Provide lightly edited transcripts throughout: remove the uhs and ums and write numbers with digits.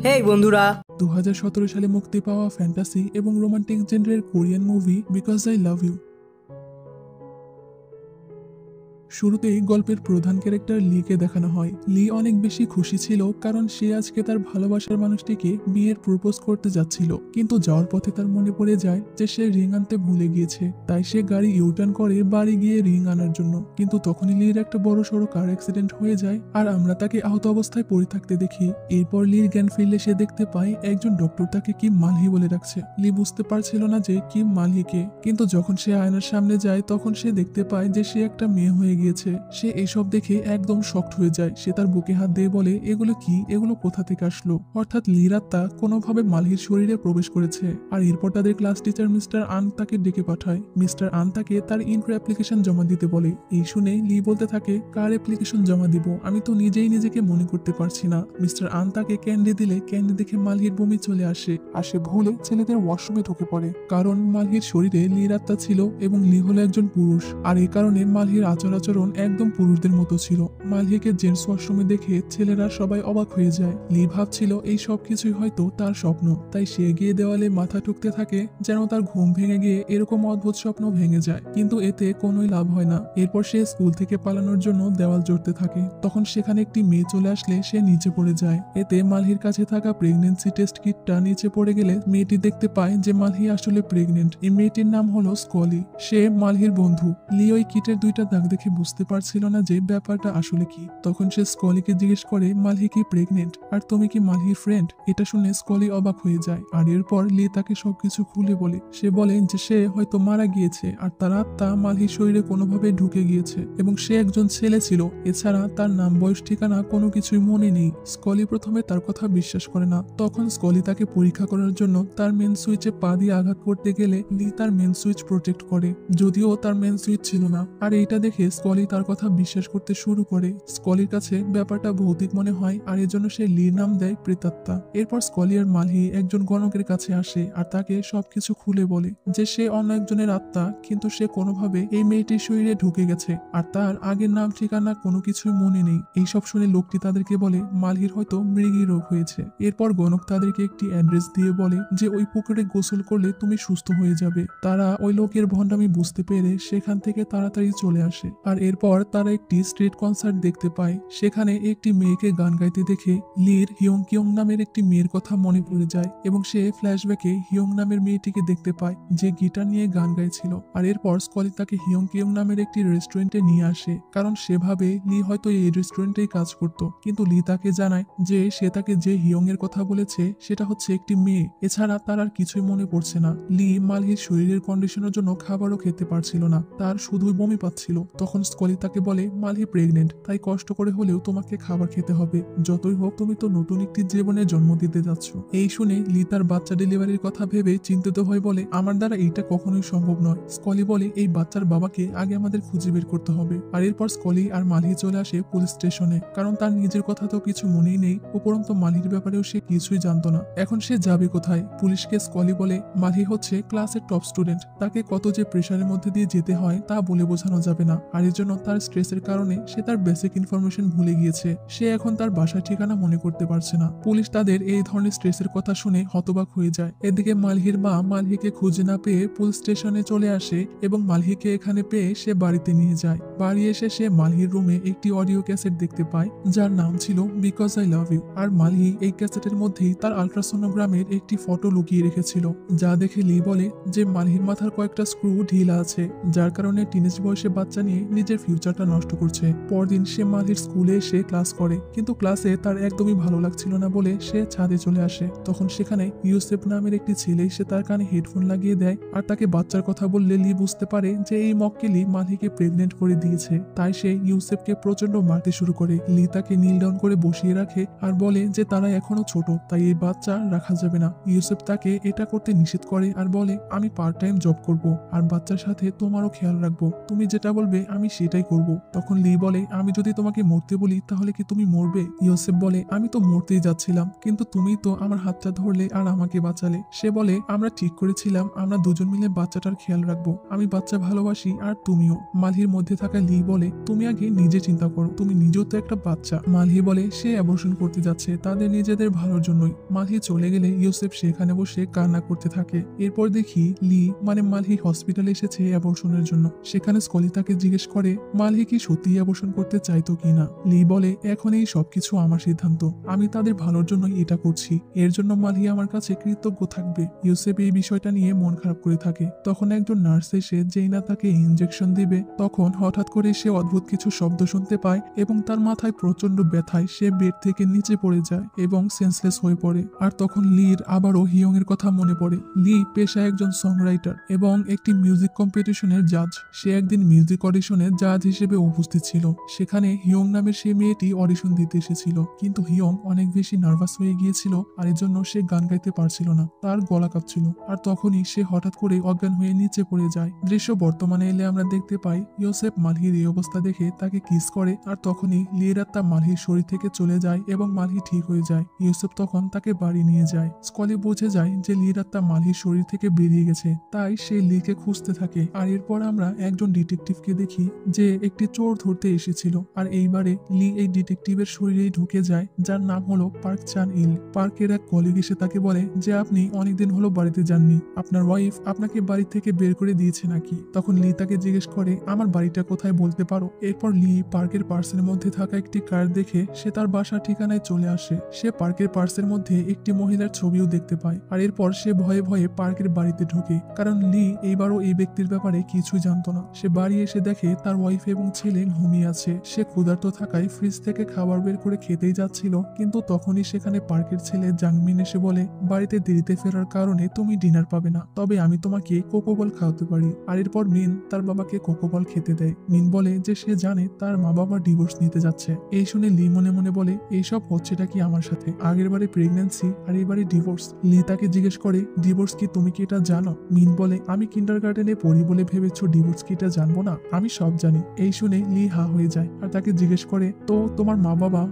হেই বন্ধুরা। 2017 সালে মুক্তি পাওয়া ফ্যান্টাসি এবং রোমান্টিক জেনরের Korean movie because I love you. শুরুতেই গল্পের প্রধান ক্যারেক্টার লিকে দেখানো হয়। লি অনেক বেশি খুশি ছিল কারণ সে আজকে তার ভালোবাসার মানুষটিকে বিয়ের প্রপোজ করতে যাচ্ছিল, কিন্তু যাওয়ার পথে তার মনে পড়ে যায় যে সে রিং আনতে ভুলে গিয়েছে। তাই সে গাড়ি ইউটার্ন করে বাড়ি গিয়ে রিং আনার জন্য, কিন্তু তখনই লির একটা বড় সড়ো কার অ্যাক্সিডেন্ট হয়ে যায় আর আমরা তাকে আহত অবস্থায় পড়ে থাকতে দেখি। এরপর লির জ্ঞান ফিরলে সে দেখতে পায় একজন ডক্টর তাকে কিম মালহি বলে রাখছে। লি বুঝতে পারছিল না যে কিম মালহিকে, কিন্তু যখন সে আয়নার সামনে যায় তখন সে দেখতে পায় যে সে একটা মেয়ে হয়ে গিয়েছে। সে এসব দেখে একদম শকড হয়ে যায়। সে তার বুকে হাত দিয়ে বলে, এগুলো কি, এগুলো কোথা থেকে আসলো? অর্থাৎ লির আত্মা কোনোভাবে মালহির শরীরে প্রবেশ করেছে। আর এরপর তাদের ক্লাস টিচার মিস্টার আন তাকে ডেকে পাঠায়। মিস্টার আন তাকে তার ইন্ট্রো অ্যাপ্লিকেশন জমা দিতে বলে। এই শুনে লি বলতে থাকে, কার অ্যাপ্লিকেশন জমা দিব? আমি তো নিজেই নিজেকে মনে করতে পারছি না। মিস্টার আন তাকে ক্যান্ডি দিলে ক্যান্ডি দেখে মালহির বমি চলে আসে আর সে ভুলে ছেলেদের ওয়াশরুমে ঢুকে পড়ে, কারণ মালহির শরীরে লির আত্মা ছিল এবং লি হলো একজন পুরুষ। আর এই কারণে মালহির আচরণ একদম পুরুষদের মতো ছিল। মালহিকে জেন্টস ওয়াশরুমে দেখে ছেলেরা সবাই অবাক হয়ে যায়। লি ভাবছিল এই সব কিছুই হয়তো তার স্বপ্ন, তাই সে গিয়ে দেওয়ালে মাথা ঠুকতে থাকে যেন তার ঘুম ভেঙে গিয়ে এরকম অদ্ভুত স্বপ্ন ভেঙে যায়, কিন্তু এতে কোনোই লাভ হয় না। এরপর সে স্কুল থেকে পালানোর জন্য দেওয়াল জড়তে থাকে। তখন সেখানে একটি মেয়ে চলে আসলে সে নিচে পড়ে যায়। এতে মালহির কাছে থাকা প্রেগনেন্সি টেস্ট কিটটা নিচে পড়ে গেলে মেয়েটি দেখতে পায় যে মালহি আসলে প্রেগনেন্ট। এই মেয়েটির নাম হলো স্কলি। সে মালহির বন্ধু। লি ওই কিটের দুইটা দাগ দেখে বুঝতে পারছিল না যে ব্যাপারটা আসলে কি। তখন সে স্কলিকে জিজ্ঞেস করে, মালহি কি প্রেগনেন্ট? আর তুমি কি মালহির ফ্রেন্ড? এটা শুনে স্কলি অবাক হয়ে যায়। আর এরপর লি তাকে সবকিছু খুলে বলে। সে বলে যে সে হয়তো মারা গিয়েছে আর তার আত্মা মালহির শরীরে কোনোভাবে ঢুকে গিয়েছে এবং সে একজন ছেলে ছিল। এছাড়া তার নাম, বয়স, ঠিকানা কোনো কিছুই মনে নেই। স্কলি প্রথমে তার কথা বিশ্বাস করে না। তখন স্কলি তাকে পরীক্ষা করার জন্য তার মেন সুইচে পা দিয়ে আঘাত করতে গেলে লি তার মেন সুইচ প্রোটেক্ট করে, যদিও তার মেন সুইচ ছিল না। আর এইটা দেখে স্কলি তার কথা বিশ্বাস করতে শুরু করে। স্কলির কাছে ব্যাপারটা ভৌতিক মনে হয় আর এজন্য সে লির নাম দেয় প্রেতাত্মা। এরপর স্কলি আর মালহি একজন গণকের কাছে আসে আর তাকে সবকিছু খুলে বলে যে সে অন্য একজনের আত্মা, কিন্তু সে কোনোভাবে এই মেয়েটির শরীরে ঢুকে গেছে আর তার আগের নাম, ঠিকানা কোনো কিছুই মনে নেই। এইসব শুনে লোকটি তাদেরকে বলে মালহির হয়তো মৃগী রোগ হয়েছে। এরপর গণক তাদেরকে একটি অ্যাড্রেস দিয়ে বলে যে ওই পুকুরে গোসল করলে তুমি সুস্থ হয়ে যাবে। তারা ওই লোকের ভণ্ডামি বুঝতে পেরে সেখান থেকে তাড়াতাড়ি চলে আসে। আর এরপর তারা একটি স্ট্রিট কনসার্ট দেখতে পায়। সেখানে একটি মেয়েকে গান গাইতে দেখে লির হিয়ং কিয়ং নামের একটি মেয়ের কথা মনে পড়ে যায় এবং সে ফ্ল্যাশব্যাকে হিয়ং নামের মেয়েটিকে দেখতে পায় যে গিটার নিয়ে গান গাইছিল। আর এরপর স্কলি তাকে হিয়ং কিয়ং নামের একটি রেস্টুরেন্টে নিয়ে আসে, কারণ সেভাবে লি হয়তো এই রেস্টুরেন্টেই কাজ করত। কিন্তু লি তাকে জানায় যে সে তাকে যে হিয়ং এর কথা বলেছে সেটা হচ্ছে একটি মেয়ে, এছাড়া তার আর কিছুই মনে পড়ছে না। লি মালহির শরীরের কন্ডিশনের জন্য খাবারও খেতে পারছিল না, তার শুধুই বমি পাচ্ছিল। তখন স্কলি তাকে বলে মালহি প্রেগনেন্ট, তাই কষ্ট করে হলেও তোমাকে খাবার খেতে হবে। যতই হোক তুমি তো নতুন একটি জীবনে জন্ম দিতে যাচ্ছ। এই শুনে লি তার বাচ্চা ডেলিভারির কথা ভেবে চিন্তিত হয়ে বলে, আমার দ্বারা এইটা কখনোই সম্ভব নয়। স্কলি বলে, এই বাচ্চার বাবাকে আগে আমাদের খুঁজে বের করতে হবে। আর এরপর স্কলি আর মালহি চলে আসে পুলিশ স্টেশনে, কারণ তার নিজের কথা তো কিছু মনেই নেই, উপরন্ত মালহির ব্যাপারেও সে কিছুই জানতো না। এখন সে যাবে কোথায়? পুলিশকে স্কলি বলে মালহি হচ্ছে ক্লাসের টপ স্টুডেন্ট, তাকে কত যে প্রেশারের মধ্যে দিয়ে যেতে হয় তা বলে বোঝানো যাবে না। আর এর জন্য তার স্ট্রেসের কারণে সে তার বেসিক ইনফরমেশন ভুলে গিয়েছে। সে এখন তার বাসার ঠিকানা মনে করতে পারছে না। পুলিশ তাদের এই ধরনের স্ট্রেসের কথা শুনে হতবাক হয়ে যায়। এদিকে মালহির মা মালহিকে খুঁজে না পেয়ে পুলিশ স্টেশনে চলে আসে এবং মালহিকে এখানে পেয়ে সে বাড়িতে নিয়ে যায়। বাড়ি এসে সে মালহির রুমে একটি অডিও ক্যাসেট দেখতে পায় যার নাম ছিল বিকজ আই লাভ ইউ। আর মালহি এই ক্যাসেটের মধ্যেই তার আল্ট্রাসোনোগ্রামের একটি ফটো লুকিয়ে রেখেছিল, যা দেখে লি বলে যে মালহির মাথার কয়েকটা স্ক্রু ঢিলা আছে, যার কারণে টিনেজ বয়সে বাচ্চা নিয়ে নিজের ফিউচারটা নষ্ট করছে। পরদিন সে মালহির স্কুলে এসে ক্লাস করে, কিন্তু ক্লাসে তার একদমই ভালো লাগছিল না বলে সে ছাদে চলে আসে। তখন সেখানে ইউসেফ নামের একটি ছেলে এসে তার কানে হেডফোন লাগিয়ে দেয় আর তাকে বাচ্চার কথা বললে লি বুঝতে পারে যে এই মক্কেলি মালহিকে প্রেগনেন্ট করে দিয়েছে। তাই সে ইউসেফকে প্রচন্ড মারতে শুরু করে। লি তাকে নীল ডাউন করে বসিয়ে রাখে আর বলে যে তারা এখনো ছোট, তাই এই বাচ্চা রাখা যাবে না। ইউসেফ তাকে এটা করতে নিষেধ করে আর বলে, আমি পার্ট টাইম জব করব আর বাচ্চার সাথে তোমারও খেয়াল রাখবো, তুমি যেটা বলবে আমি সেটাই করব। তখন লি বলে, আমি যদি তোমাকে মরতে বলি তাহলে কি তুমি মরবে? ইয়োসেফ বলে, আমি তো মরতেই যাচ্ছিলাম, কিন্তু তুমি তো আমার হাতটা ধরলে আর আমাকে বাঁচালে। সে বলে, আমরা ঠিক করেছিলাম আমরা দুজন মিলে বাচ্চাটার খেয়াল রাখবো, আমি বাচ্চা ভালোবাসি আর তুমিও। মালহির মধ্যে থাকা লি বলে, তুমি আগে নিজে চিন্তা করো, তুমি নিজেও তো একটা বাচ্চা। মালহি বলে, সে অ্যাবর্শন করতে যাচ্ছে তাদের নিজেদের ভালোর জন্যই। মালহি চলে গেলে ইয়োসেফ সেখানে বসে কান্না করতে থাকে। এরপর দেখি লি মালহি হসপিটালে এসেছে অ্যাবর্শনের জন্য। সেখানে স্কলি তাকে জিজ্ঞেস করে মালহি কি সত্যি অ্যাবর্শন করতে চাইতো কিনা। লি বলে, এখন এই সবকিছু আমার সিদ্ধান্ত, আমি তাদের ভালোর জন্যই এটা করছি, এর জন্য মালহি আমার কাছে কৃতজ্ঞ থাকবে। ইউসেফ এই বিষয়টা নিয়ে মন খারাপ করে থাকে। তখন একজন নার্স এসে যেই না তাকে ইনজেকশন দিবে, তখন হঠাৎ করে সে অদ্ভুত কিছু শব্দ শুনতে পায় এবং তার মাথায় প্রচন্ড ব্যথায় সে বেড থেকে নিচে পড়ে যায় এবং সেন্সলেস হয়ে পড়ে। আর তখন লির আবারও হিয়ং এর কথা মনে পড়ে। লি পেশায় একজন সংরাইটার এবং একটি মিউজিক কম্পিটিশনের জাজ। সে একদিন মিউজিক অডিশনে জাজ হিসেবে উপস্থিত ছিল। সেখানে হিয়ং নামের সেই মেয়েটি অডিশন দিতে এসেছিল, কিন্তু হিয়ং অনেক বেশি নার্ভাস হয়ে গিয়েছিল আর এর জন্য সে গান গাইতে পারছিল না, তার গলা কাঁপছিল। আর তখনই সে হঠাৎ করে অজ্ঞান হয়ে নিচে পড়ে যায়। দৃশ্য বর্তমানে এলে আমরা দেখতে পাই ইয়োসেফ মালহির এই অবস্থা দেখে তাকে কিস করে, আর তখনই লির আত্মা মালহির শরীর থেকে চলে যায় এবং মালহি ঠিক হয়ে যায়। ইয়োসেফ তখন তাকে বাড়ি নিয়ে যায়। স্কলি বুঝে যায় যে লির আত্মা মালহির শরীর থেকে বেরিয়ে গেছে, তাই সে লিকে খুঁজতে থাকে। আর এরপর আমরা একজন ডিটেকটিভকে দেখি যে একটি চোর ধরতে এসেছিল, আর এইবারে লি এই ডিটেকটিভের শরীরেই ঢুকে যায়, যার নাম হলো পার্ক চান ইল। পার্কের এক কলিগ এসে তাকে বলে যে আপনি অনেকদিন হলো বাড়িতে যাননি, আপনার ওয়াইফ আপনাকে বাড়ি থেকে বের করে দিয়েছে নাকি? তখন লি তাকে জিজ্ঞেস করে, আমার বাড়িটা কোথায় বলতে পারো? এরপর লি পার্কের পার্সের মধ্যে থাকা একটি কার্ড দেখে সে তার বাসা ঠিকানায় চলে আসে। সে পার্কের পার্সের মধ্যে একটি মহিলার ছবিও দেখতে পায়, আর এরপর সে ভয়ে ভয়ে পার্কের বাড়িতে ঢোকে, কারণ লি এইবারও এই ব্যক্তির ব্যাপারে কিছুই জানতো না। সে বাড়ি এসে দেখে তার ওয়াইফ এবং ছেলে ঘুমিয়ে আছে। সে ক্ষুধার্ত থাকায় ফ্রিজ থেকে খাবার বের করে খেতেই যাচ্ছিল, কিন্তু তখনই সেখানে পার্কের ছেলে জাংমিন এসে বলে, বাড়িতে দেরিতে ফেরার কারণে তুমি ডিনার পাবে না, তবে আমি তোমাকে কোকোবল খাওয়াতে পারি। আর এরপর মিন তার বাবাকে কোকোবল খেতে দেয়। মিন বলে যে সে জানে তার মা বাবা ডিভোর্স নিতে যাচ্ছে। এই শুনে লি মনে মনে বলে, এইসব হচ্ছেটা কি আমার সাথে? আগের বারে প্রেগন্যান্সি আর এবারে ডিভোর্স। লি তাকে জিজ্ঞেস করে, ডিভোর্স কি, তুমি কি এটা জানো? মিন বলে, আমি কিন্ডারগার্টেনে পড়ি বলে ভেবেছো ডিভোর্স কি এটা জানবো না? আমি সব জানি। এই শুনে লি হা হয়ে যায় আর তাকে জিজ্ঞেস করে, তো তোমার মা বাবা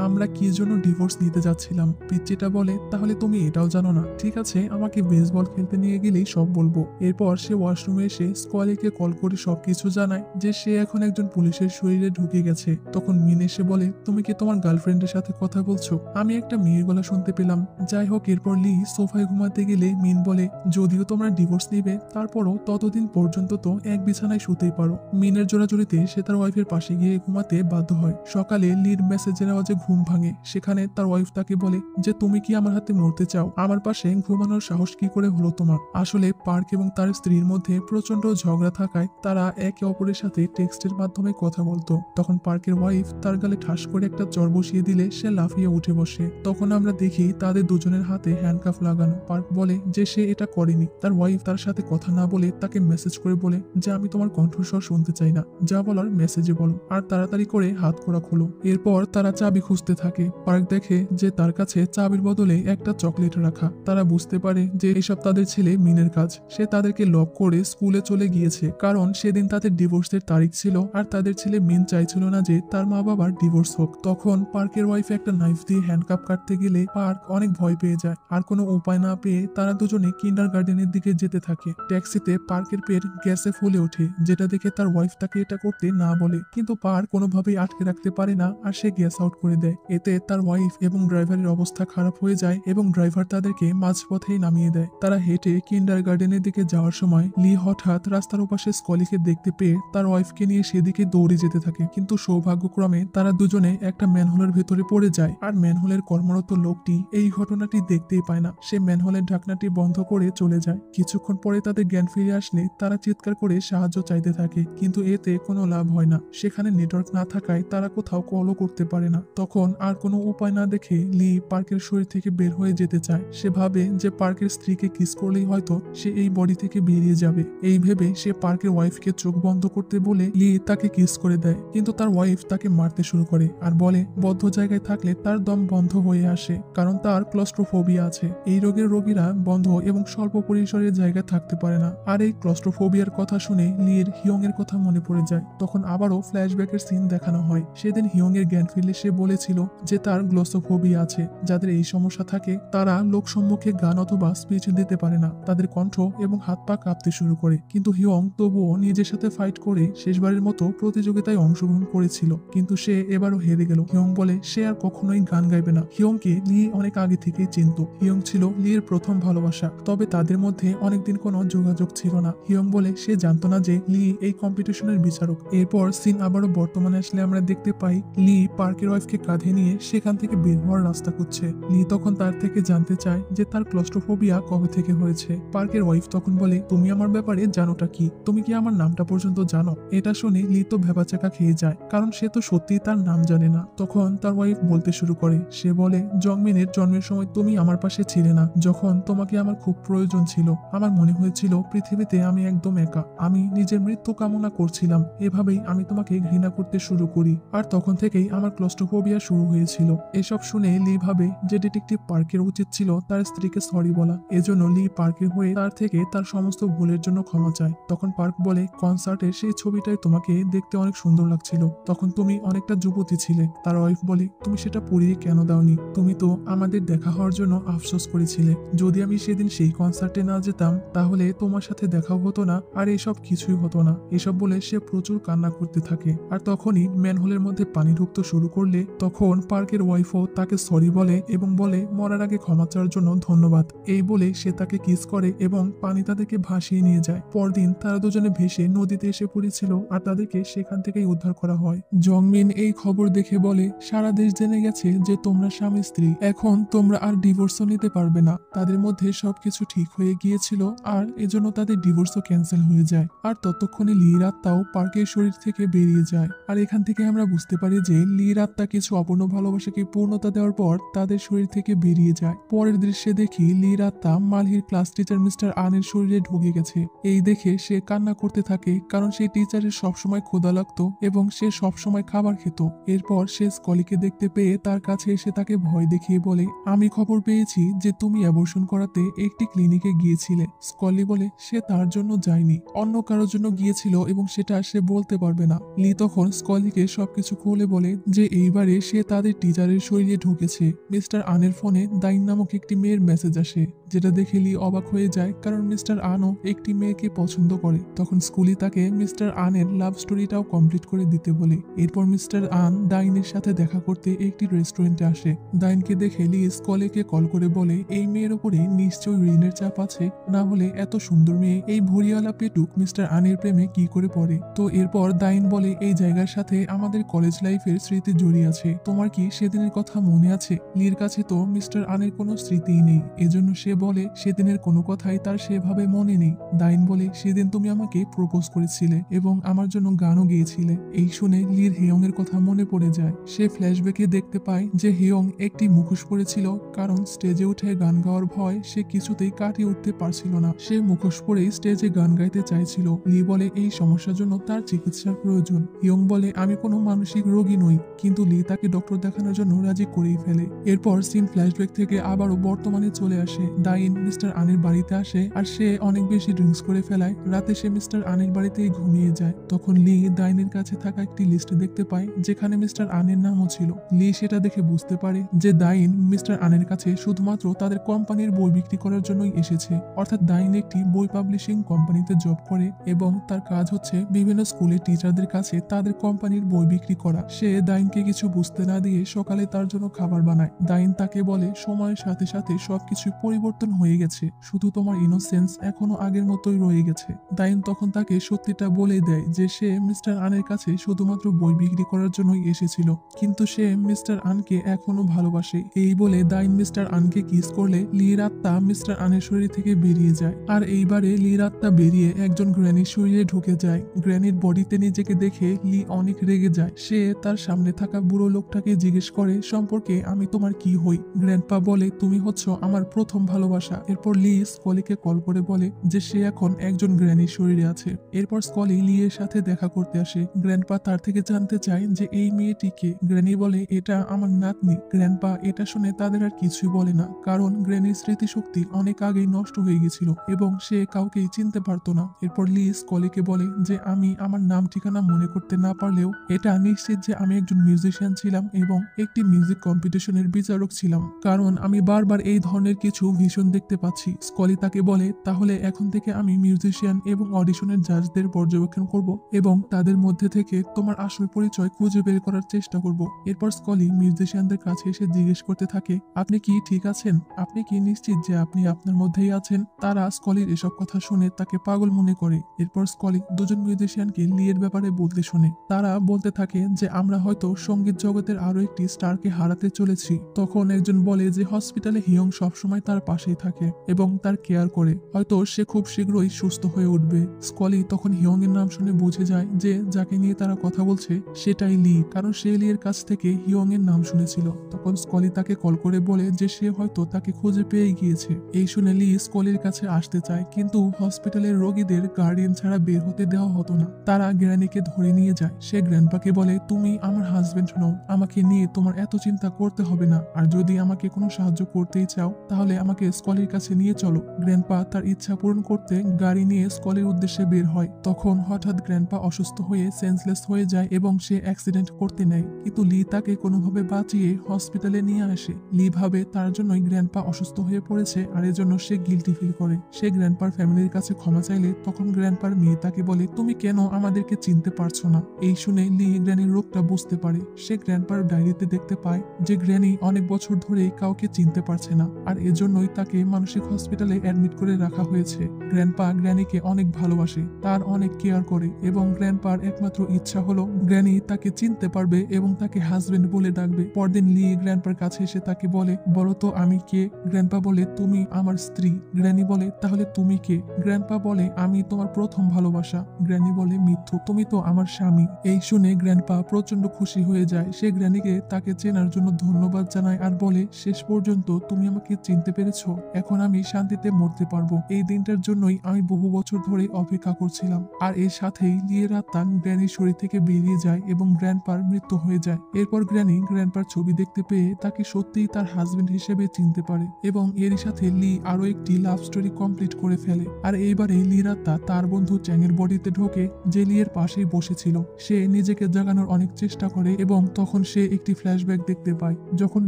আমরা কি জন্য ডিভোর্স নিতে যাচ্ছিলাম? পিচ্চিটা বলে, তাহলে তুমি এটাও জানো না? ঠিক আছে, আমাকে বেসবল খেলতে নিয়ে গেলেই সব বলবো। এরপর সে ওয়াশরুমে এসে স্কোয়ালিকে কল করে সবকিছু জানায় যে সে এখন একজন পুলিশের শরীরে ঢুকে গেছে। তখন মিন এসে বলে, তুমি কি তোমার গার্লফ্রেন্ডের সাথে কথা বলছো? আমি একটা মেয়ের গলা শুনতে পেলাম। যাই হোক, এরপর লি সোফায় ঘুমাতে গেলে মিন বলে, যদিও তোমরা ডিভোর্স নিবে, তারপরও ততদিন পর্যন্ত তো এক বিছানায় শুতেই পারো। মিনের জোড়াজুড়িতে সে তার ওয়াইফের পাশে গিয়ে ঘুমাতে বাধ্য হয়। সকালে লির মেসেজের আওয়াজে ঘুম ভাঙে। সেখানে তার ওয়াইফ তাকে বলে যে, তুমি কি আমার হাতে মরতে চাও? আমার পাশে ঘুমানোর সাহস কি করে হলো তোমার? আসলে পার্ক এবং তার স্ত্রীর মধ্যে প্রচন্ড ঝগড়া থাকায় তারা একে অপরের সাথে টেক্সটের মাধ্যমে কথা বলতো। তখন পার্কের ওয়াইফ তার গালে ঠাস করে একটা চড় বসিয়ে দিলে সে লাফিয়ে উঠে বসে। তখন আমরা দেখি তাদের দুজনের হাতে হ্যান্ডকাফ লাগানো। পার্ক বলে যে সে এটা করেনি। তার ওয়াইফ তার সাথে কথা না বলে তাকে মেসেজ করে বলে যে, আমি তোমার কণ্ঠস্বর শুনতে চাই না, যা বলার মেসেজে বলো। আর তাড়াতাড়ি করে হাত করা খোলো। এরপর তারা চাবি খুঁজতে থাকে। পার্ক দেখে যে তার কাছে চাবির বদলে একটা চকলেট রাখা। তারা বুঝতে পারে যে এসব তাদের ছেলে মিনের কাজ। সে তাদেরকে লক করে স্কুলে চলে গিয়েছে, কারণ সেদিন তাদের ডিভোর্সের তারিখ ছিল আর তাদের ছেলে মিন চাইছিল না যে তার মা বাবার ডিভোর্স হোক। তখন পার্কের ওয়াইফ একটা নাইফ দিয়ে হ্যান্ডকাপ কাটতে গেলে পার্ক অনেক ভয় পেয়ে যায়। আর কোনো উপায় না পেয়ে তারা দুজনে কিন্ডারগার্টেনের দিকে যেতে থাকে। ট্যাক্সিতে পার্কের পেট গ্যাসে ফুলে ওঠে, যেটা দেখে তার ওয়াইফ তাকে এটা করতে না বলে, কিন্তু পার্ক কোনোভাবেই আটকে রাখতে পারে না আর সে গ্যাস আউট করে দেয়। এতে তার ওয়াইফ এবং ড্রাইভারের অবস্থা খারাপ হয়ে যায় এবং ড্রাইভার তাদেরকে মাঝপথেই নামিয়ে দেয়। তারা হেঁটে কিন্ডারগার্টেনের দিকে যাওয়ার সময় লি হঠাৎ রাস্তার ওপাশে স্কলিকে দেখতে পেয়ে তার ওয়াইফকে নিয়ে সেদিকে দৌড়ে যেতে থাকে, কিন্তু সৌভাগ্যক্রমে তারা দুজনে একটা ম্যানহোলের ভেতরে পড়ে যায়। আর ম্যানহোলের কর্মরত লোকটি এই ঘটনাটি দেখতেই পায় না। সে ম্যানহোলের ঢাকনাটি বন্ধ করে চলে যায়। কিছুক্ষণ পরে তাদের জ্ঞান ফিরে আসলে তারা চিৎকার করে সাহায্য চাইতে থাকে, কিন্তু এতে কোনো লাভ হয় না। সেখানে নেটওয়ার্ক না থাকায় তারা কোথাও কলও করতে পারে না। তখন আর কোনো উপায় না দেখে লি পার্কের শরীর থেকে বের হয়ে যেতে চায়। সে ভাবে যে পার্কের স্ত্রীকে কিস করলেই হয়তো সে এই বডি থেকে বেরিয়ে যাবে। এই ভেবে সে পার্কের ওয়াইফকে চোখ বন্ধ করতে বলে লি তাকে কিস করে দেয়, কিন্তু তার ওয়াইফ তাকে মারতে শুরু করে আর বলে বদ্ধ জায়গায় থাকলে তার দম বন্ধ হয়ে আসে, কারণ তার ক্লস্ট্রোফোবিয়া আছে। এই রোগের রোগীরা বন্ধ এবং স্বল্প পরিসরের জায়গায় থাকতে পারে না। আর এই ক্লস্ট্রোফোবিয়ার কথা শুনে লির হিয়ং এর কথা মনে পড়ে করে যায়। তখন আবারও ফ্ল্যাশব্যাকের সিন দেখানো হয়। সেদিন হিয়ং এর জ্ঞান ফিরলে সে বলেছিল যে তার গ্লোসোফোবিয়া আছে। যাদের এই সমস্যা থাকে তারা লোক সম্মুখে গান অথবা স্পিচ দিতে পারে না, তাদের কণ্ঠ এবং হাত পা কাঁপতে শুরু করে। কিন্তু হিয়ং তবুও নিজের সাথে ফাইট করে শেষবারের মতো প্রতিযোগিতায় অংশগ্রহণ করেছিল, কিন্তু সে এবারও হেরে গেল। হিয়ং বলে সে আর কখনোই গান গাইবে না। হিয়ংকে লি অনেক আগে থেকেই চিনত। হিয়ং ছিল লির প্রথম ভালোবাসা, তবে তাদের মধ্যে অনেকদিন কোনো যোগাযোগ ছিল না। হিয়ং বলে সে জানতো না যে লি এই কম্পিটিশনের বিচারক। এরপর সিন আবারও বর্তমানে আসলে আমরা দেখতে পাই লি পার্কের ওয়াইফকে কাঁধে নিয়ে সেখান থেকে বের হওয়ার রাস্তা খুঁজছে। লি তখন তার থেকে জানতে চায় যে তার ক্লস্ট্রোফোবিয়া কবে থেকে হয়েছে। পার্কের ওয়াইফ তখন বলে তুমি আমার ব্যাপারে জানোটা কি, তুমি কি আমার নামটা পর্যন্ত জানো? এটা শুনে লি তো ভেবাচাকা খেয়ে যায়, কারণ সে তো সত্যি তার নাম জানে না। তখন তার ওয়াইফ বলতে শুরু করে, সে বলে জংমিনের জন্মের সময় তুমি আমার পাশে ছিলে না, যখন তোমাকে আমার খুব প্রয়োজন ছিল। আমার মনে হয়েছিল পৃথিবীতে আমি একদম একা, আমি নিজের মৃত্যু কামনা করছিলাম। এভাবেই আমি তোমাকে ঘৃণা করতে শুরু করি, আর তখন থেকেই আমার ক্লস্ট্রোফোবিয়া শুরু হয়েছিল। এসব শুনে লি ভাবে যে ডিটেকটিভ পার্কের উচিত ছিল তার স্ত্রীকে সরি বলা। এজন্য লি পার্কের হয়ে তার থেকে তার সমস্ত ভুলের জন্য ক্ষমা চায়। তখন পার্ক বলে কনসার্টের সেই ছবিটাই তোমাকে দেখতে অনেক সুন্দর লাগছিল, তখন তুমি অনেকটা যুবতী ছিলে। তার ওয়াইফ বলে তুমি সেটা পরিয়ে কেন দাওনি? তুমি তো আমাদের দেখা হওয়ার জন্য আফসোস করেছিলে। যদি আমি সেদিন সেই কনসার্টে না যেতাম তাহলে তোমার সাথে দেখাও হতো না, আর এসব কিছুই হতো না। এসব বলে সে প্রচুর কান্না করতে থাকে। আর তখনই ম্যানহোলের মধ্যে পানি ঢুকতে শুরু করলে তখন পার্কের ওয়াইফও তাকে সরি বলে এবং বলে মরার আগে ক্ষমা চাওয়ার জন্য ধন্যবাদ। এই বলে সে তাকে কিস করে এবং পানি তাদেরকে ভাসিয়ে নিয়ে যায়। পরদিন তারা দুজনে ভেসে নদীতে এসে পড়েছিল, আর তাদেরকে সেখান থেকেই উদ্ধার করা হয়। জংমিন এই খবর দেখে বলে সারা দেশ জেনে গেছে যে তোমরা স্বামী স্ত্রী, এখন তোমরা আর ডিভোর্সও নিতে পারবে না। তাদের মধ্যে সবকিছু ঠিক হয়ে গিয়েছিল, আর এজন্য তাদের ডিভোর্সও ক্যান্সেল হয়ে যায়। আর ততক্ষণে লির আত্মাও পার্কের শরীর থেকে বেরিয়ে যায়। আর এখান থেকে আমরা বুঝতে পারি যে লির আত্মা কিছু অপূর্ণ ভালোবাসাকে পূর্ণতা দেওয়ার পর তাদের শরীর থেকে বেরিয়ে যায়। পরের দৃশ্যে দেখি লির আত্মা মালহির ক্লাস টিচার মিস্টার আনের শরীরে ঢুকে গেছে। এই দেখে সে কান্না করতে থাকে, কারণ সেই টিচারের সবসময় ক্ষুধা লাগতো এবং সে সবসময় খাবার খেত। এরপর সে স্কলিকে দেখতে পেয়ে তার কাছে এসে তাকে ভয় দেখিয়ে বলে আমি খবর পেয়েছি যে তুমি অ্যাবর্শন করাতে একটি ক্লিনিকে গিয়েছিলে। স্কলি বলে সে তার জন্য যায়নি, অন্য কারোর জন্য গিয়েছিল এবং সেটা সে বলতে পারবে না। লি তখন স্কলিকে সবকিছু খুলে বলে যে এইবারে সে তাদের টিচারের শরীরে ঢুকেছে। মিস্টার আনের ফোনে দাইন নামক একটি মেয়ের মেসেজ আসে, যেটা দেখে লি অবাক হয়ে যায়, কারণ মিস্টার আনও একটি মেয়েকে পছন্দ করে। তখন স্কুলি তাকে মিস্টার আনের লাভ স্টোরিটাও কমপ্লিট করে দিতে বলে। এরপর মিস্টার আন দাইনের সাথে দেখা করতে একটি রেস্টুরেন্টে আসে। দাইনকে দেখে লি স্কলিকে কল করে বলে এই মেয়ের উপরে নিশ্চয়ই ঋণের চাপ আছে, না হলে এত সুন্দর মেয়ে এই ভরিয়ালা পেটুক মিস্টার আনের প্রেমে কি করে পড়ে। তো এরপর দাইন বলে এই জায়গার সাথে আমাদের কলেজ লাইফের স্মৃতি জড়িয়ে আছে, তোমার কি সেদিনের কথা মনে আছে? লির কাছে তো মিস্টার আনের কোনো স্মৃতিই নেই, এজন্য সে বলে সেদিনের কোনো কথাই তার সেভাবে মনে নেই। দাইন বলে সেদিন তুমি আমাকে প্রপোজ করেছিলে এবং আমার জন্য গানও গেয়েছিলে। এই শুনে লির হেয়ং এর কথা মনে পড়ে যায়। সে ফ্ল্যাশব্যাকে দেখতে পায় যে হেয়ং একটি মুখোশ পরেছিল, কারণ স্টেজে উঠে গান গাওয়ার ভয় সে কিছুতেই কাটিয়ে উঠতে পারছিল না। সে মুখোশ পরেই স্টেজে গান গাইতে চাইছিল। লি বলে এই সমস্যার জন্য তার চিকিৎসার প্রয়োজন। হিয়ং বলে আমি কোনো মানসিক রোগী নই, কিন্তু লি তাকে ডক্টর দেখানোর জন্য রাজি করেই ফেলে। এরপর সিন ফ্ল্যাশব্যাক থেকে আবারও বর্তমানে চলে আসে। দাইন মিস্টার আনের বাড়িতে আসে, আর সে অনেক বেশি ড্রিঙ্কস করে ফেলায়। রাতে সে মিস্টার আনের বাড়িতেই ঘুমিয়ে যায়। তখন লি দাইনের কাছে থাকা একটি লিস্ট দেখতে পায়, যেখানে মিস্টার আনের নামও ছিল। লি সেটা দেখে বুঝতে পারে যে দাইন মিস্টার আনের কাছে শুধুমাত্র তাদের কোম্পানির বই বিক্রি করার জন্যই এসেছে। অর্থাৎ দাইন একটি বই পাবলিশিং কোম্পানিতে জব করে এবং তার কাজ হচ্ছে বিভিন্ন স্কুলের টিচারদের কাছে তাদের কোম্পানির বই বিক্রি করা। সে দাইনকে কিছু বুঝতে না দিয়ে সকালে তার জন্য খাবার বানায়। দাইন তাকে বলে সময়ের সাথে সাথে সবকিছু পরিবর্তন হয়ে গেছে, শুধু তোমার ইনোসেন্স এখনো আগের মতোই রয়ে গেছে। দাইন তখন তাকে সত্যিটা বলে দেয় যে সে মিস্টার আনের কাছে শুধুমাত্র বই বিক্রি করার জন্যই এসেছিল, কিন্তু সে মিস্টার আনকে এখনো ভালোবাসে। এই বলে দাইন মিস্টার আনকে কিস করলে লির আত্মা মিস্টার আনের শরীর থেকে বেরিয়ে যায়। আর এইবারে লির আত্মা বেরিয়ে একজন গ্র্যানির শরীরে ঢুকে যায়। গ্র্যানির বডিতে নিজেকে দেখে লি অনেক রেগে যায়। সে তার সামনে থাকা বুড়ো লোকটাকে জিজ্ঞেস করে সম্পর্কে আমি তোমার কি হই। গ্র্যান্ডপা বলে তুমি হচ্ছ আমার প্রথম ভালোবাসা। এরপর লি স্কলিকে কল করে বলে যে সে এখন একজন গ্র্যানির শরীরে আছে। এরপর স্কলি লি এর সাথে দেখা করতে আসে। গ্র্যান্ডপা তার থেকে জানতে চায় যে এই মেয়েটি কে। গ্র্যানি বলে এটা আমার নাতনি। গ্র্যান্ডপা এটা শুনে তাদের আর কিছুই বলে না, কারণ গ্র্যানির স্মৃতিশক্তি অনেক আগেই নষ্ট হয়ে গেছিল এবং সে কাউকেই চিনতে পারতো না। এরপর লি স্কলিকে বলে যে আমি আমি আমার নাম ঠিকানা মনে করতে না পারলেও এটা নিশ্চিত যে আমি একজন মিউজিশিয়ান ছিলাম এবং একটি মিউজিক কম্পিটিশনের বিচারক ছিলাম, কারণ আমি বারবার এই ধরনের কিছু ভীষণ দেখতে পাচ্ছি। স্কলি তাকে বলে, তাহলে এখন থেকে আমি মিউজিশিয়ান এবং অডিশনের জাজদের পর্যবেক্ষণ করব এবং তাদের মধ্যে থেকে তোমার আসল পরিচয় খুঁজে বের করার চেষ্টা করব। এরপর স্কলি মিউজিশিয়ানদের কাছে এসে জিজ্ঞেস করতে থাকে, আপনি কি ঠিক আছেন? আপনি কি নিশ্চিত যে আপনি আপনার মধ্যেই আছেন? তারা স্কলির এসব কথা শুনে তাকে পাগল মনে করে। এরপর স্কলি দুজন মিউজিশিয়ানকে লিয়ের ব্যাপারে বলতে শোনে। তারা বলতে থাকে যে আমরা হয়তো সঙ্গীত জগতের আরো একটি স্টারকে হারাতে চলেছি। তখন একজন বলে যে হসপিটালে হিয়ং সবসময় তার পাশেই থাকে এবং তার কেয়ার করে, হয়তো সে খুব শীঘ্রই সুস্থ হয়ে উঠবে। স্কলি তখন হিয়ং এর নাম শুনে বুঝে যায় যে যাকে নিয়ে তারা কথা বলছে সেটাই লি, কারণ সে লিয়ের কাছ থেকে হিয়ং এর নাম শুনেছিল। তখন স্কলি তাকে কল করে বলে যে সে হয়তো তাকে খুঁজে পেয়ে গিয়েছে। এই শুনে লি স্কলির কাছে আসতে চায়, কিন্তু হসপিটালের রোগীদের গার্ডিয়ান ছাড়া বের হতে দেওয়া হতো না। তারা গ্র্যানিকে ধরে নিয়ে যায়। সে গ্র্যান্ডপাকে বলে, তুমি আমার হাজবেন্ড নও, আমাকে নিয়ে তোমার এত চিন্তা করতে হবে না, আর যদি আমাকে কোনো সাহায্য করতেই চাও তাহলে আমাকে স্কলির কাছে নিয়ে চলো। গ্র্যান্ডপা তার ইচ্ছা পূরণ করতে গাড়ি নিয়ে স্কলির উদ্দেশ্যে বের হয়। তখন হঠাৎ গ্র্যান্ডপা অসুস্থ হয়ে সেন্সলেস হয়ে যায় এবং সে অ্যাক্সিডেন্ট করতে নেয়, কিন্তু লি তাকে কোনোভাবে বাঁচিয়ে হসপিটালে নিয়ে আসে। লি ভাবে তার জন্যই গ্র্যান্ডপা অসুস্থ হয়ে পড়েছে আর এজন্য সে গিল্টি ফিল করে। সে গ্র্যান্ডপার ফ্যামিলির কাছে ক্ষমা চাইলে তখন গ্র্যান্ডপার মেয়ে তাকে বলে, তুমি কেন আমাদেরকে চিনতে পারছো না? এই শুনে লি গ্র্যানির রোগটা বুঝতে পারে। সে গ্র্যান্ডপার ডায়েরিতে দেখতে পায় যে গ্র্যানি অনেক বছর ধরে কাউকে চিনতে পারছে না, আর এজন্যই তাকে মানসিক হসপিটালে অ্যাডমিট করে রাখা হয়েছে। গ্র্যান্ডপা গ্র্যানিকে অনেক ভালোবাসে, তার অনেক কেয়ার করে এবং গ্র্যান্ডপার একমাত্র ইচ্ছা হলো গ্র্যানি তাকে চিনতে পারবে এবং তাকে হাজবেন্ড বলে ডাকবে। পরদিন লি গ্র্যান্ডপার কাছে এসে তাকে বলে, বলো তো আমি কে? গ্র্যান্ডপা বলে, তুমি আমার স্ত্রী। গ্র্যানি বলে, তাহলে তুমি কে? গ্র্যান্ডপা বলে, আমি তোমার প্রথম ভালোবাসা। গ্র্যানি বলে, মিথ্যু, তুমি তো আমার স্বামী। এই শুনে গ্র্যান্ডপা প্রচন্ড খুশি হয়ে যায়। সে গ্র্যানিকে তাকে চেনার জন্য ধন্যবাদ জানায় আর বলে, শেষ পর্যন্ত তুমি আমাকে চিনতে পেরেছো, এখন আমি শান্তিতে মরতে পারবো। এই দিনটার জন্যই আমি বহু বছর ধরে অপেক্ষা করছিলাম। আর এর সাথেই লিয়ের আত্মা গ্র্যানির শরীর থেকে বেরিয়ে যায় এবং গ্র্যান্ডপার মৃত্যু হয়ে যায়। এরপর গ্র্যানি গ্র্যান্ডপার ছবি দেখতে পেয়ে তাকে সত্যিই তার হাজবেন্ড হিসেবে চিনতে পারে এবং এরই সাথে লি আরো একটি লাভ স্টোরি কমপ্লিট করে ফেলে। আর এইবারে লির আত্মা তার বন্ধু চ্যাং এর বডিতে ঢোকে, যে লিয়ের পাশেই বসেছিল। সে নিজেকে জাগানোর অনেক চেষ্টা করে এবং তখন সে একটি ফ্ল্যাশব্যাক দেখতে পায়। যখন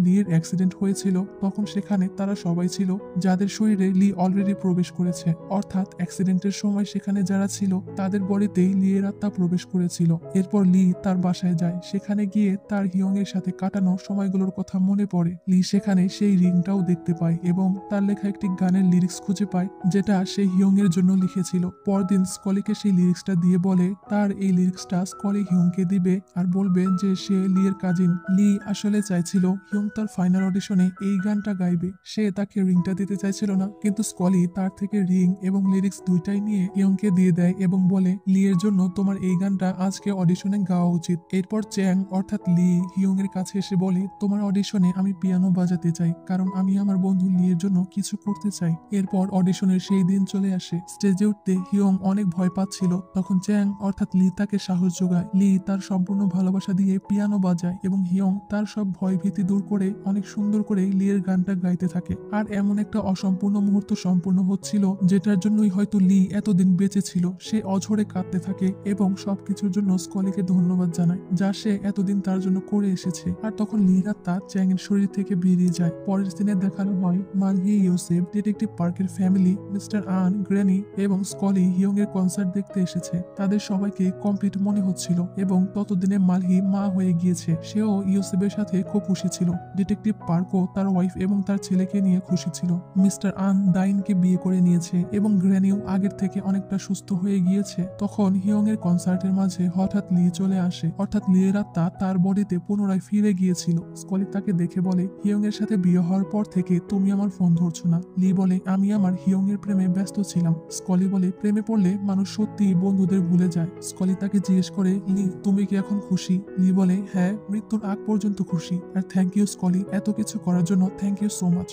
লিয়ের অ্যাক্সিডেন্ট হয়েছিল তখন সেখানে তারা সবাই ছিল যাদের শরীরে লি অলরেডি প্রবেশ করেছে, অর্থাৎ অ্যাক্সিডেন্টের সময় সেখানে যারা ছিল তাদের বডিতেই লিয়ের আত্মা প্রবেশ করেছিল। এরপর লি তার বাসায় যায়। সেখানে গিয়ে তার হিয়ং এর সাথে কাটানো সময়গুলোর কথা মনে পড়ে। লি সেখানে সেই রিংটাও দেখতে পায় এবং তার লেখা একটি গানের লিরিক্স খুঁজে পায় যেটা সে হিয়ং এর জন্য লিখেছিল। পরদিন স্কলিকে সেই লিরিক্সটা দিয়ে বলে তার এই লিরিক্সটা স্কলি হিয়ংকে দিবে আর বলবে যে সে লিয়ের কাজিন। লি আসলে চাইছিল হিয়ং তার ফাইনাল অডিশনে এই গানটা গাইবে। সে তাকে রিংটা দিতে চাইছিল না, কিন্তু স্কলি তার থেকে রিং এবং লিরিক্স দুইটাই নিয়ে হিয়ংকে দিয়ে দেয় এবং বলে, লিয়ের জন্য তোমার এই গানটা আজকে অডিশনে গাওয়া উচিত। এরপর চ্যাং অর্থাৎ লি হিয়ং এর কাছে এসে বলে, তোমার অডিশনে আমি পিয়ানো বাজাতে চাই, কারণ আমি আমার বন্ধু লিয়ের জন্য কিছু করতে চাই। এরপর অডিশনের সেই দিন চলে আসে। স্টেজে উঠতে হিয়ং অনেক ভয় পাচ্ছিল। তখন চ্যাং অর্থাৎ লি তাকে সাহস যোগায়। লি তার সম্পূর্ণ ভালোবাসা দিয়ে পিয়ানো বাজায় এবং হিয়ং তার সব ভয় ভীতি দূর করে অনেক সুন্দর করে লিয়ের গানটা গাইতে থাকে। আর এমন একটা অসম্পূর্ণ মুহূর্ত সম্পূর্ণ হচ্ছিল যেটার জন্যই হয়তো লি এতদিন বেঁচে ছিল। সে অঝরে কাঁদতে থাকে এবং সবকিছুর জন্য স্কলিকে ধন্যবাদ জানায় যা সে এতদিন তার জন্য করে এসেছে। আর তখন লির আত্মা চ্যাং এর শরীর থেকে বেরিয়ে যায়। পরের দিনে দেখানো হয় মালহি, ইউসেফ, ডিটেকটিভ পার্কের ফ্যামিলি, মিস্টার আন, গ্র্যানি এবং স্কলি হিয়ং এর কনসার্ট দেখতে এসেছে। তাদের সবাইকে কমপ্লিট মনে হচ্ছিল এবং ততদিনে মালহি মা হয়ে গিয়েছে। সেও ইউসেফের সাথে খুব খুশি ছিল। ডিটেকটিভ পার্কও তার ওয়াইফ এবং তার ছেলেকে নিয়ে খুশি ছিল। মিস্টার আন দাইনকে বিয়ে করে নিয়েছে এবং গ্র্যানিও আগের থেকে অনেকটা সুস্থ হয়ে গিয়েছে। তখন হিয়ং এর কনসার্টের মাঝে হঠাৎ লি চলে আসে, অর্থাৎ লিয়ের আত্মা তার বডিতে পুনরায় ফিরে গিয়েছিল। স্কলি তাকে দেখে বলে, হিয়ং এর সাথে বিয়ে হওয়ার পর থেকে তুমি আমার ফোন ধরছো না। লি বলে, আমি আমার হিয়ং এর প্রেমে ব্যস্ত ছিলাম। স্কলি বলে, প্রেমে পড়লে মানুষ সত্যি বন্ধুদের ভুলে যায়। স্কলি তাকে জিজ্ঞেস করে, লি তুমি কি এখন খুশি? লি বলে, হ্যাঁ, মৃত্যুর আগ পর্যন্ত খুশি। আর থ্যাংক ইউ স্কলি, এত কিছু করার জন্য থ্যাংক ইউ সো মাচ।